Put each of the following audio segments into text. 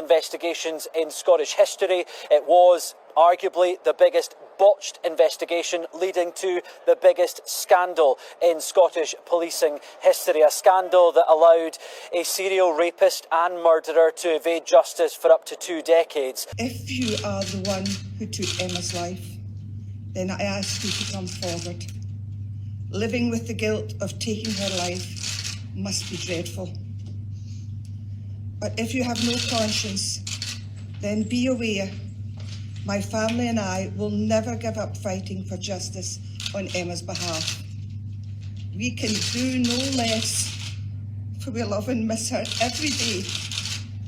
investigations in Scottish history. It was arguably the biggest botched investigation leading to the biggest scandal in Scottish policing history. A scandal that allowed a serial rapist and murderer to evade justice for up to 2 decades. If you are the one who took Emma's life, then I ask you to come forward. Living with the guilt of taking her life must be dreadful. But if you have no conscience, then be aware my family and I will never give up fighting for justice on Emma's behalf. We can do no less, for we love and miss her every day,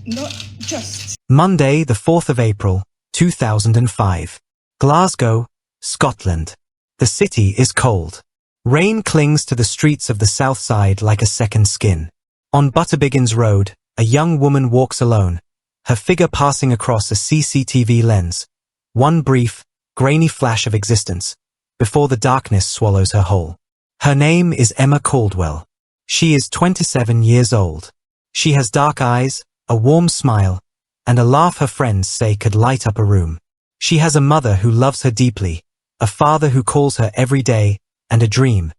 not just. Monday, the 4th of April, 2005. Glasgow, Scotland. The city is cold. Rain clings to the streets of the south side like a second skin. On Butterbiggins Road, a young woman walks alone, her figure passing across a CCTV lens. One brief, grainy flash of existence, before the darkness swallows her whole. Her name is Emma Caldwell. She is 27 years old. She has dark eyes, a warm smile, and a laugh her friends say could light up a room. She has a mother who loves her deeply, a father who calls her every day, and a dream,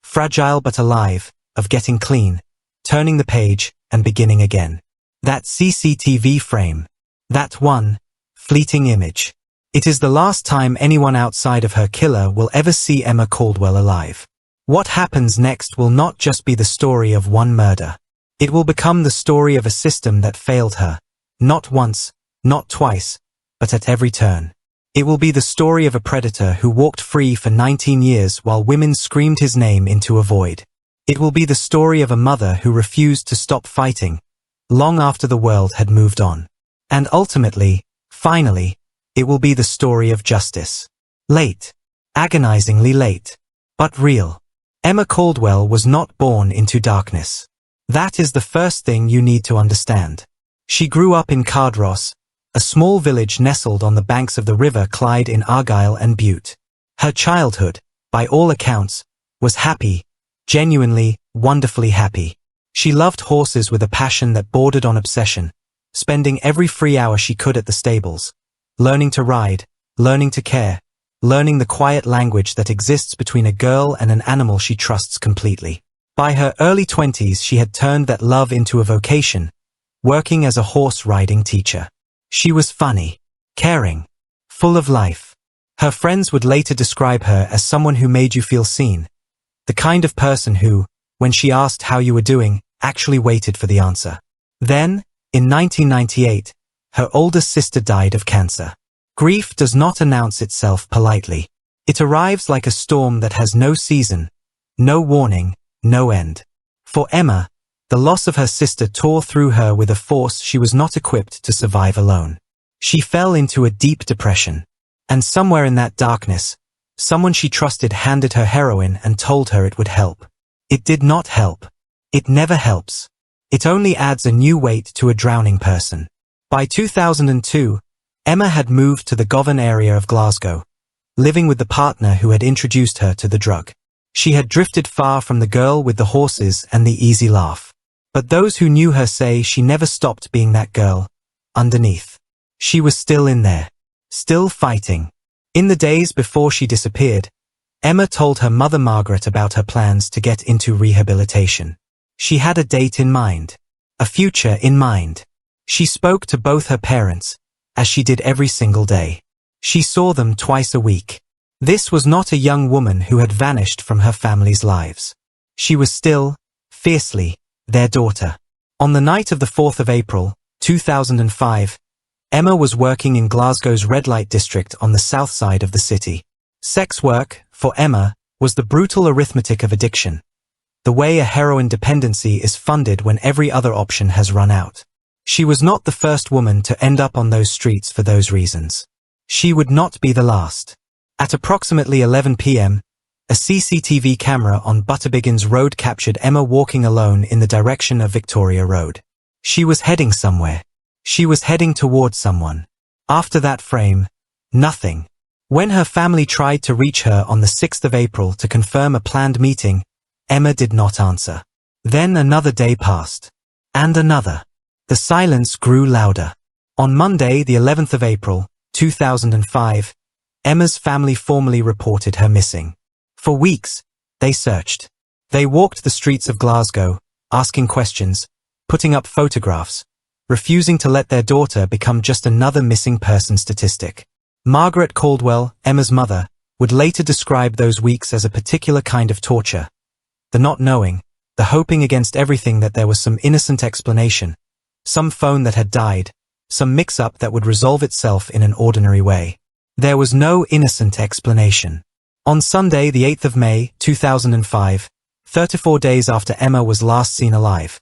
fragile but alive, of getting clean, turning the page, and beginning again. That CCTV frame. That one, fleeting image. It is the last time anyone outside of her killer will ever see Emma Caldwell alive. What happens next will not just be the story of one murder. It will become the story of a system that failed her. Not once, not twice, but at every turn. It will be the story of a predator who walked free for 19 years while women screamed his name into a void. It will be the story of a mother who refused to stop fighting, long after the world had moved on. And ultimately, finally, it will be the story of justice. Late. Agonizingly late. But real. Emma Caldwell was not born into darkness. That is the first thing you need to understand. She grew up in Cardross, a small village nestled on the banks of the River Clyde in Argyll and Bute. Her childhood, by all accounts, was happy, genuinely, wonderfully happy. She loved horses with a passion that bordered on obsession, spending every free hour she could at the stables, learning to ride, learning to care, learning the quiet language that exists between a girl and an animal she trusts completely. By her early 20s, she had turned that love into a vocation, working as a horse-riding teacher. She was funny, caring, full of life. Her friends would later describe her as someone who made you feel seen, the kind of person who, when she asked how you were doing, actually waited for the answer. Then, in 1998, her older sister died of cancer. Grief does not announce itself politely. It arrives like a storm that has no season, no warning, no end. For Emma, the loss of her sister tore through her with a force she was not equipped to survive alone. She fell into a deep depression. And somewhere in that darkness, someone she trusted handed her heroin and told her it would help. It did not help. It never helps. It only adds a new weight to a drowning person. By 2002, Emma had moved to the Govan area of Glasgow, living with the partner who had introduced her to the drug. She had drifted far from the girl with the horses and the easy laugh. But those who knew her say she never stopped being that girl, underneath. She was still in there, still fighting. In the days before she disappeared, Emma told her mother Margaret about her plans to get into rehabilitation. She had a date in mind, a future in mind. She spoke to both her parents, as she did every single day. She saw them twice a week. This was not a young woman who had vanished from her family's lives. She was still, fiercely, their daughter. On the night of the 4th of April, 2005, Emma was working in Glasgow's red light district on the south side of the city. Sex work, for Emma, was the brutal arithmetic of addiction. The way a heroin dependency is funded when every other option has run out. She was not the first woman to end up on those streets for those reasons. She would not be the last. At approximately 11 p.m., a CCTV camera on Butterbiggins Road captured Emma walking alone in the direction of Victoria Road. She was heading somewhere. She was heading towards someone. After that frame, nothing. When her family tried to reach her on the 6th of April to confirm a planned meeting, Emma did not answer. Then another day passed. And another. The silence grew louder. On Monday, the 11th of April, 2005, Emma's family formally reported her missing. For weeks, they searched. They walked the streets of Glasgow, asking questions, putting up photographs, refusing to let their daughter become just another missing person statistic. Margaret Caldwell, Emma's mother, would later describe those weeks as a particular kind of torture. The not knowing, the hoping against everything that there was some innocent explanation, some phone that had died, some mix-up that would resolve itself in an ordinary way. There was no innocent explanation. On Sunday, the 8th of May, 2005, 34 days after Emma was last seen alive,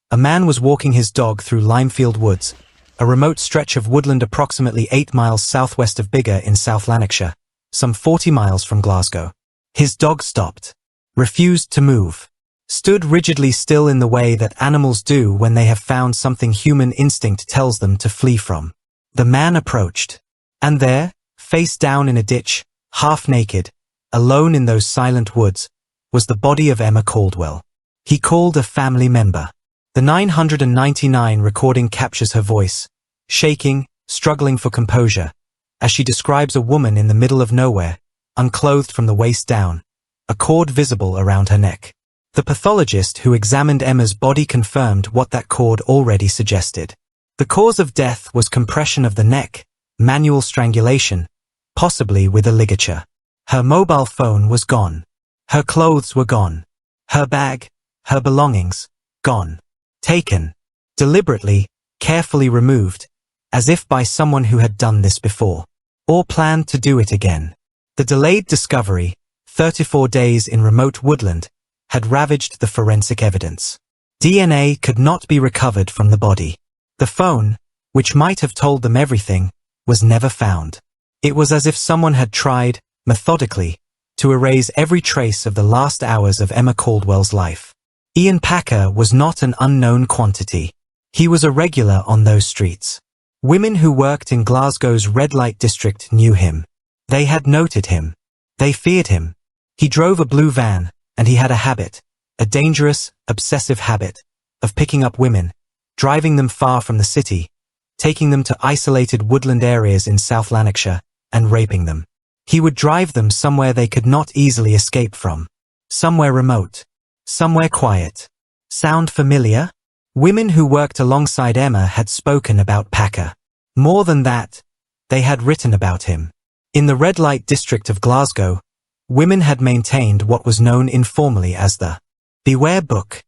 a man was walking his dog through Limefield Woods, a remote stretch of woodland approximately 8 miles southwest of Biggar in South Lanarkshire, some 40 miles from Glasgow. His dog stopped, refused to move, stood rigidly still in the way that animals do when they have found something human instinct tells them to flee from. The man approached, and there, face down in a ditch, half naked, alone in those silent woods, was the body of Emma Caldwell. He called a family member. The 999 recording captures her voice, shaking, struggling for composure, as she describes a woman in the middle of nowhere, unclothed from the waist down, a cord visible around her neck. The pathologist who examined Emma's body confirmed what that cord already suggested. The cause of death was compression of the neck, manual strangulation, possibly with a ligature. Her mobile phone was gone. Her clothes were gone. Her bag, her belongings, gone. Taken. Deliberately, carefully removed, as if by someone who had done this before, or planned to do it again. The delayed discovery, 34 days in remote woodland, had ravaged the forensic evidence. DNA could not be recovered from the body. The phone, which might have told them everything, was never found. It was as if someone had tried, methodically, to erase every trace of the last hours of Emma Caldwell's life. Ian Packer was not an unknown quantity. He was a regular on those streets. Women who worked in Glasgow's red light district knew him. They had noted him. They feared him. He drove a blue van, and he had a habit, a dangerous, obsessive habit, of picking up women, driving them far from the city, taking them to isolated woodland areas in South Lanarkshire, and raping them. He would drive them somewhere they could not easily escape from. Somewhere remote. Somewhere quiet. Sound familiar? Women who worked alongside Emma had spoken about Packer. More than that, they had written about him. In the red light district of Glasgow, women had maintained what was known informally as the Beware Book.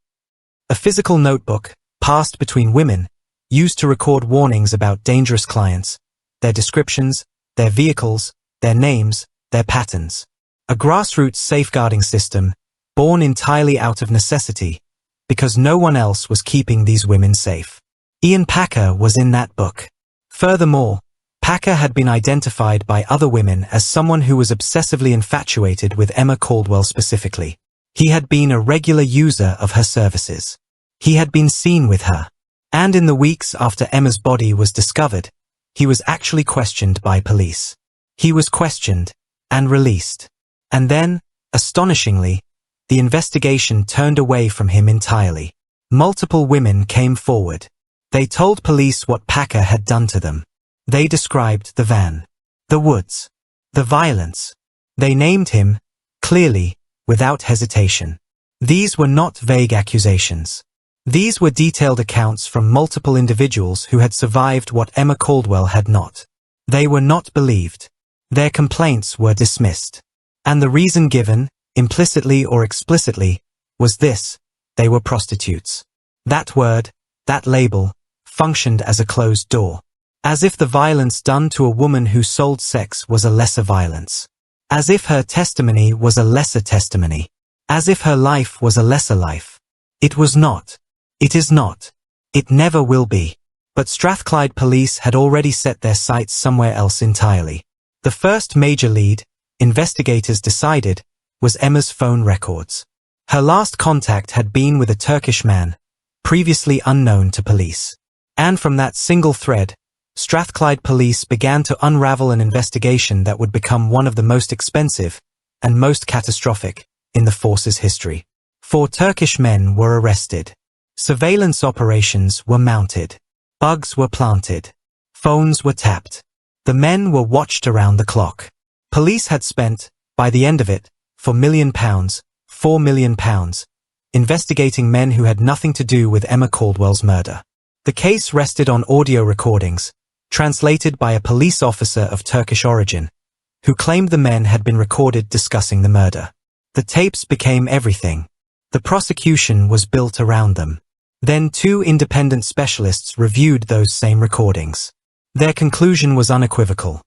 A physical notebook, passed between women, used to record warnings about dangerous clients, their descriptions, their vehicles, their names, their patterns. A grassroots safeguarding system, born entirely out of necessity, because no one else was keeping these women safe. Ian Packer was in that book. Furthermore, Packer had been identified by other women as someone who was obsessively infatuated with Emma Caldwell specifically. He had been a regular user of her services. He had been seen with her. And in the weeks after Emma's body was discovered, he was actually questioned by police. He was questioned and released. And then, astonishingly, the investigation turned away from him entirely. Multiple women came forward. They told police what Packer had done to them. They described the van, the woods, the violence. They named him, clearly, without hesitation. These were not vague accusations. These were detailed accounts from multiple individuals who had survived what Emma Caldwell had not. They were not believed. Their complaints were dismissed. And the reason given, implicitly or explicitly, was this: they were prostitutes. That word, that label, functioned as a closed door. As if the violence done to a woman who sold sex was a lesser violence. As if her testimony was a lesser testimony. As if her life was a lesser life. It was not. It is not. It never will be. But Strathclyde police had already set their sights somewhere else entirely. The first major lead, investigators decided, was Emma's phone records. Her last contact had been with a Turkish man, previously unknown to police. And from that single thread, Strathclyde police began to unravel an investigation that would become one of the most expensive and most catastrophic in the force's history. 4 Turkish men were arrested. Surveillance operations were mounted. Bugs were planted. Phones were tapped. The men were watched around the clock. Police had spent, by the end of it, £4 million, £4 million, investigating men who had nothing to do with Emma Caldwell's murder. The case rested on audio recordings, translated by a police officer of Turkish origin, who claimed the men had been recorded discussing the murder. The tapes became everything. The prosecution was built around them. Then 2 independent specialists reviewed those same recordings. Their conclusion was unequivocal.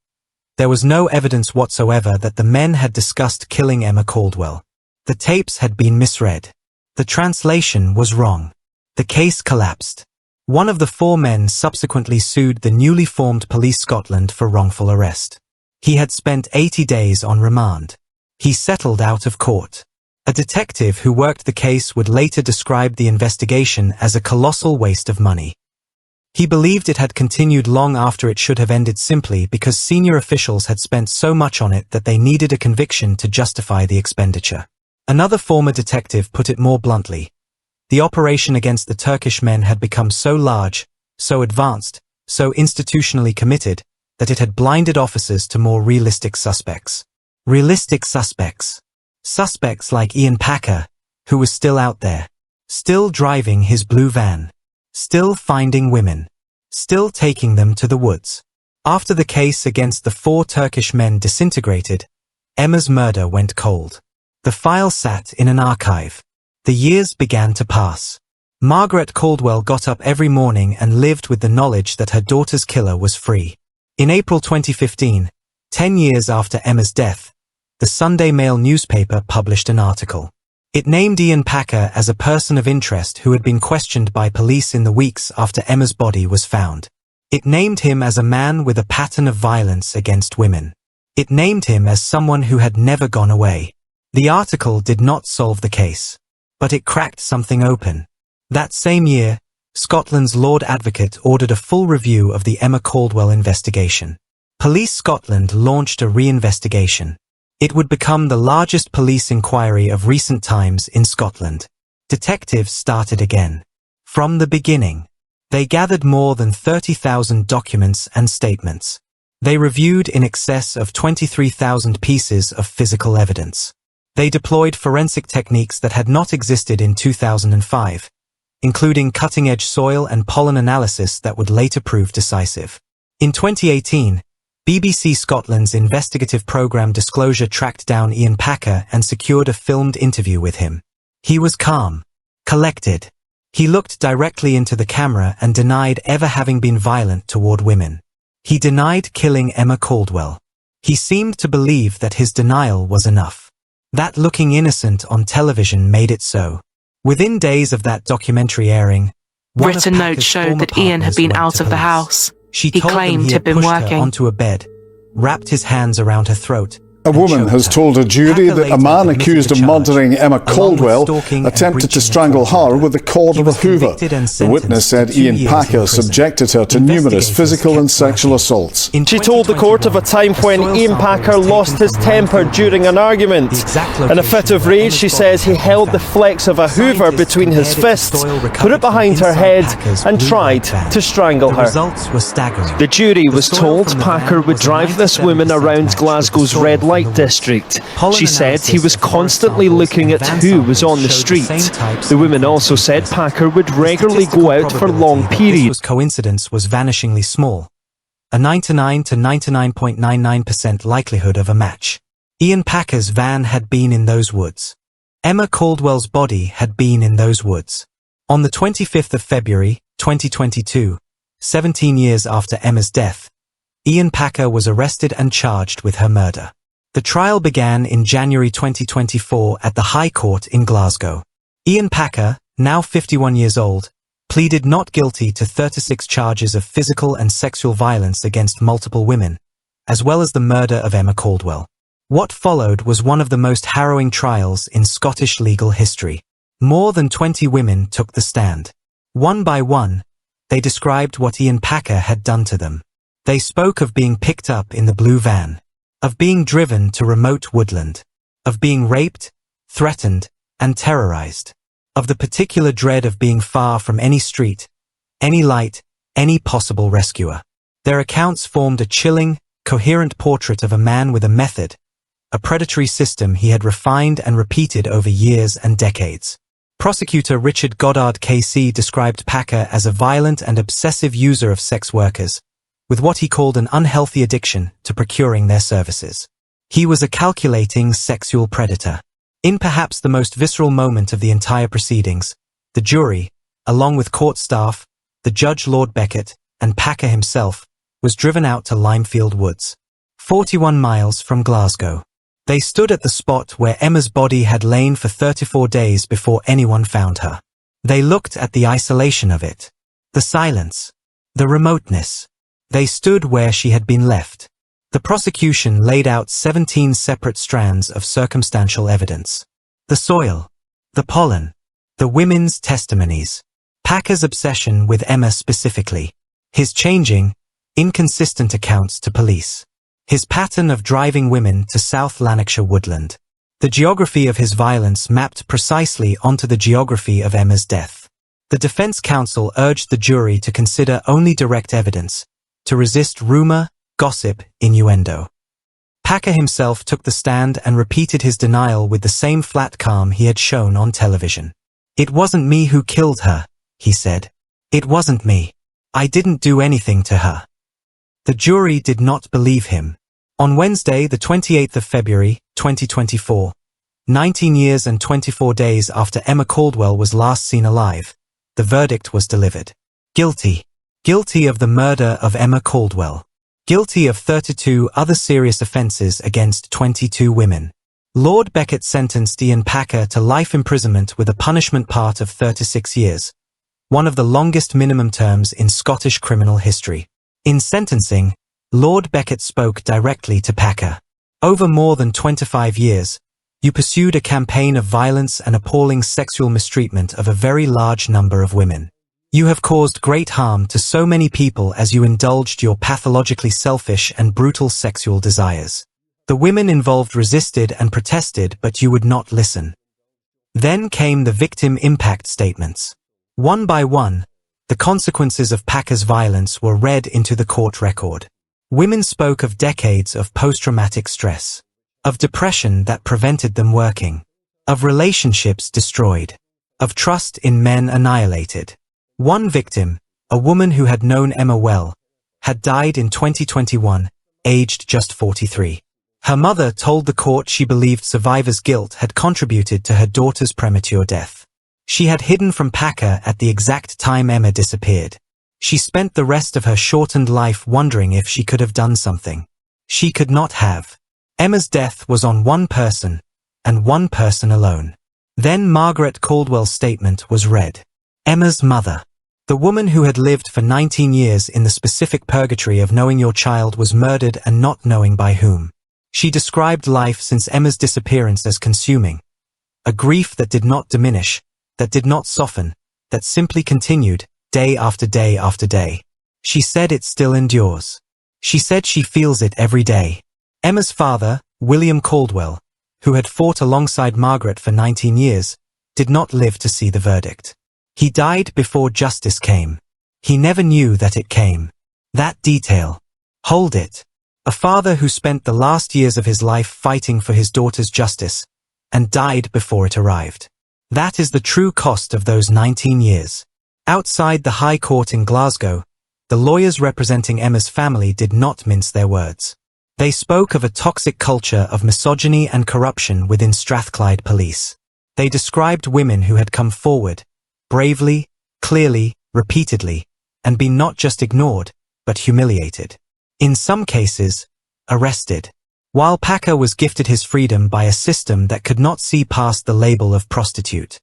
There was no evidence whatsoever that the men had discussed killing Emma Caldwell. The tapes had been misread. The translation was wrong. The case collapsed. One of the 4 men subsequently sued the newly formed Police Scotland for wrongful arrest. He had spent 80 days on remand. He settled out of court. A detective who worked the case would later describe the investigation as a colossal waste of money. He believed it had continued long after it should have ended simply because senior officials had spent so much on it that they needed a conviction to justify the expenditure. Another former detective put it more bluntly. The operation against the Turkish men had become so large, so advanced, so institutionally committed, that it had blinded officers to more realistic suspects. Realistic suspects. Suspects like Ian Packer, who was still out there, still driving his blue van, still finding women, still taking them to the woods. After the case against the 4 Turkish men disintegrated, Emma's murder went cold. The file sat in an archive. The years began to pass. Margaret Caldwell got up every morning and lived with the knowledge that her daughter's killer was free. In April 2015, 10 years after Emma's death, the Sunday Mail newspaper published an article. It named Ian Packer as a person of interest who had been questioned by police in the weeks after Emma's body was found. It named him as a man with a pattern of violence against women. It named him as someone who had never gone away. The article did not solve the case, but it cracked something open. That same year, Scotland's Lord Advocate ordered a full review of the Emma Caldwell investigation. Police Scotland launched a reinvestigation. It would become the largest police inquiry of recent times in Scotland. Detectives started again. From the beginning. They gathered more than 30,000 documents and statements. They reviewed in excess of 23,000 pieces of physical evidence. They deployed forensic techniques that had not existed in 2005, including cutting-edge soil and pollen analysis that would later prove decisive. In 2018, BBC Scotland's investigative programme Disclosure tracked down Ian Packer and secured a filmed interview with him. He was calm, collected. He looked directly into the camera and denied ever having been violent toward women. He denied killing Emma Caldwell. He seemed to believe that his denial was enough. That looking innocent on television made it so. Within days of that documentary airing, written notes showed that Ian had been out of the house. He claimed he had been working onto a bed, wrapped his hands around her throat. A woman has told a jury that a man accused of murdering Emma Caldwell attempted to strangle her with the cord of a hoover. The witness said Ian Packer subjected her to numerous physical and sexual assaults. She told the court of a time when Ian Packer lost his temper during an argument. In a fit of rage, she says he held the flex of a hoover between his fists, put it behind her head and tried to strangle her. The jury was told Packer would drive this woman around Glasgow's red light district. She said he was constantly looking at who was on the street. The woman also said Packer would regularly go out for long periods. Coincidence was vanishingly small. A 99 to 99.99% likelihood of a match. Ian Packer's van had been in those woods. Emma Caldwell's body had been in those woods. On the 25th of February, 2022, 17 years after Emma's death, Ian Packer was arrested and charged with her murder. The trial began in January 2024 at the High Court in Glasgow. Ian Packer, now 51 years old, pleaded not guilty to 36 charges of physical and sexual violence against multiple women, as well as the murder of Emma Caldwell. What followed was one of the most harrowing trials in Scottish legal history. More than 20 women took the stand. One by one, they described what Ian Packer had done to them. They spoke of being picked up in the blue van, of being driven to remote woodland, of being raped, threatened, and terrorized, of the particular dread of being far from any street, any light, any possible rescuer. Their accounts formed a chilling, coherent portrait of a man with a method, a predatory system he had refined and repeated over years and decades. Prosecutor Richard Goddard KC described Packer as a violent and obsessive user of sex workers, with what he called an unhealthy addiction to procuring their services. He was a calculating sexual predator. In perhaps the most visceral moment of the entire proceedings, the jury, along with court staff, the judge Lord Beckett, and Packer himself, was driven out to Limefield Woods, 41 miles from Glasgow. They stood at the spot where Emma's body had lain for 34 days before anyone found her. They looked at the isolation of it, the silence, the remoteness. They stood where she had been left. The prosecution laid out 17 separate strands of circumstantial evidence. The soil, the pollen, the women's testimonies, Packer's obsession with Emma specifically, his changing, inconsistent accounts to police, his pattern of driving women to South Lanarkshire woodland. The geography of his violence mapped precisely onto the geography of Emma's death. The defense counsel urged the jury to consider only direct evidence, to resist rumor, gossip, innuendo. Packer himself took the stand and repeated his denial with the same flat calm he had shown on television. "It wasn't me who killed her," he said. "It wasn't me. I didn't do anything to her." The jury did not believe him. On Wednesday, the 28th of February, 2024, 19 years and 24 days after Emma Caldwell was last seen alive, the verdict was delivered. Guilty. Guilty of the murder of Emma Caldwell. Guilty of 32 other serious offences against 22 women. Lord Beckett sentenced Ian Packer to life imprisonment with a punishment part of 36 years, one of the longest minimum terms in Scottish criminal history. In sentencing, Lord Beckett spoke directly to Packer. "Over more than 25 years, you pursued a campaign of violence and appalling sexual mistreatment of a very large number of women. You have caused great harm to so many people as you indulged your pathologically selfish and brutal sexual desires. The women involved resisted and protested, but you would not listen." Then came the victim impact statements. One by one, the consequences of Packer's violence were read into the court record. Women spoke of decades of post-traumatic stress, of depression that prevented them working, of relationships destroyed, of trust in men annihilated. One victim, a woman who had known Emma well, had died in 2021, aged just 43. Her mother told the court she believed survivor's guilt had contributed to her daughter's premature death. She had hidden from Packer at the exact time Emma disappeared. She spent the rest of her shortened life wondering if she could have done something. She could not have. Emma's death was on one person, and one person alone. Then Margaret Caldwell's statement was read. Emma's mother. The woman who had lived for 19 years in the specific purgatory of knowing your child was murdered and not knowing by whom. She described life since Emma's disappearance as consuming. A grief that did not diminish, that did not soften, that simply continued, day after day after day. She said it still endures. She said she feels it every day. Emma's father, William Caldwell, who had fought alongside Margaret for 19 years, did not live to see the verdict. He died before justice came. He never knew that it came. That detail. Hold it. A father who spent the last years of his life fighting for his daughter's justice, and died before it arrived. That is the true cost of those 19 years. Outside the High Court in Glasgow, the lawyers representing Emma's family did not mince their words. They spoke of a toxic culture of misogyny and corruption within Strathclyde Police. They described women who had come forward, bravely, clearly, repeatedly, and been not just ignored, but humiliated. In some cases, arrested. While Packer was gifted his freedom by a system that could not see past the label of prostitute.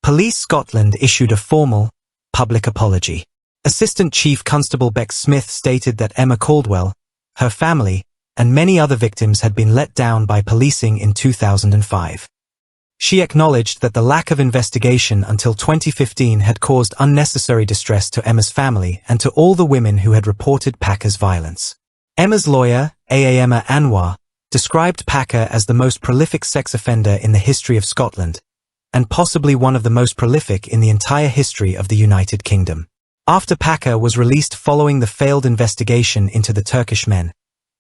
Police Scotland issued a formal, public apology. Assistant Chief Constable Beck Smith stated that Emma Caldwell, her family, and many other victims had been let down by policing in 2005. She acknowledged that the lack of investigation until 2015 had caused unnecessary distress to Emma's family and to all the women who had reported Packer's violence. Emma's lawyer, Emma Anwar, described Packer as the most prolific sex offender in the history of Scotland, and possibly one of the most prolific in the entire history of the United Kingdom. After Packer was released following the failed investigation into the Turkish men,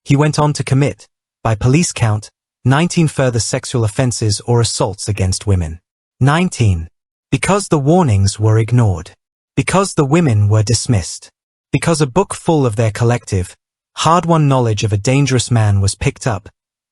he went on to commit, by police count, 19 further sexual offences or assaults against women. 19. Because the warnings were ignored. Because the women were dismissed. Because a book full of their collective, hard-won knowledge of a dangerous man was picked up,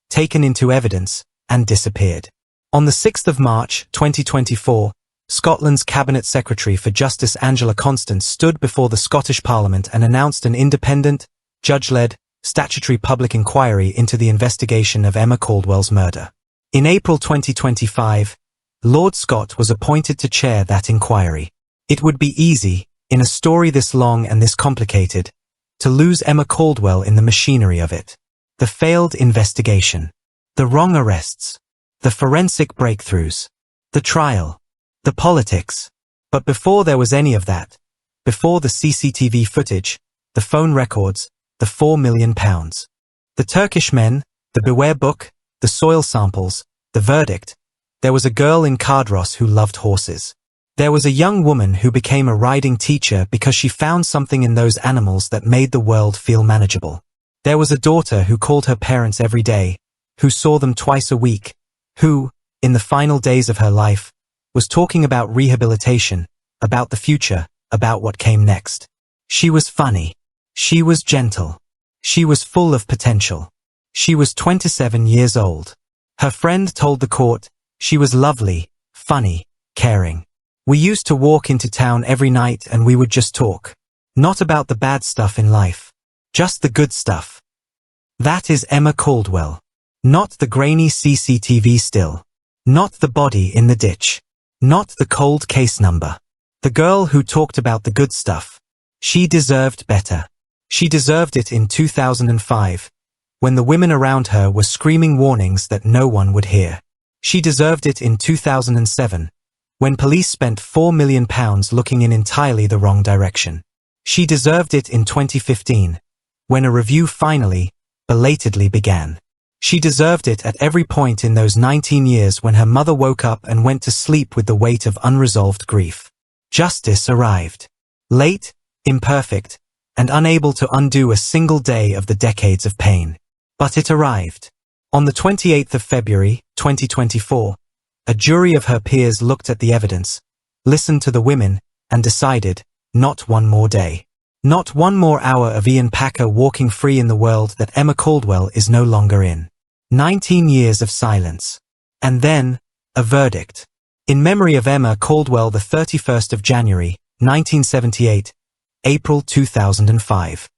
taken into evidence, and disappeared. On the 6th of March, 2024, Scotland's Cabinet Secretary for Justice Angela Constance stood before the Scottish Parliament and announced an independent, judge-led, statutory public inquiry into the investigation of Emma Caldwell's murder. In April 2025, Lord Scott was appointed to chair that inquiry. It would be easy, in a story this long and this complicated, to lose Emma Caldwell in the machinery of it. The failed investigation. The wrong arrests. The forensic breakthroughs. The trial. The politics. But before there was any of that, before the CCTV footage, the phone records, the £4 million, the Turkish men, the Beware book, the soil samples, the verdict, there was a girl in Cardross who loved horses. There was a young woman who became a riding teacher because she found something in those animals that made the world feel manageable. There was a daughter who called her parents every day, who saw them twice a week, who, in the final days of her life, was talking about rehabilitation, about the future, about what came next. She was funny. She was gentle. She was full of potential. She was 27 years old. Her friend told the court, she was lovely, funny, caring. We used to walk into town every night and we would just talk. Not about the bad stuff in life. Just the good stuff. That is Emma Caldwell. Not the grainy CCTV still. Not the body in the ditch. Not the cold case number. The girl who talked about the good stuff. She deserved better. She deserved it in 2005, when the women around her were screaming warnings that no one would hear. She deserved it in 2007, when police spent £4 million looking in entirely the wrong direction. She deserved it in 2015, when a review finally, belatedly began. She deserved it at every point in those 19 years when her mother woke up and went to sleep with the weight of unresolved grief. Justice arrived. Late, imperfect, and unable to undo a single day of the decades of pain. But it arrived. On the 28th of February, 2024, a jury of her peers looked at the evidence, listened to the women, and decided, not one more day. Not one more hour of Ian Packer walking free in the world that Emma Caldwell is no longer in. 19 years of silence. And then, a verdict. In memory of Emma Caldwell, the 31st of January, 1978, April 2005.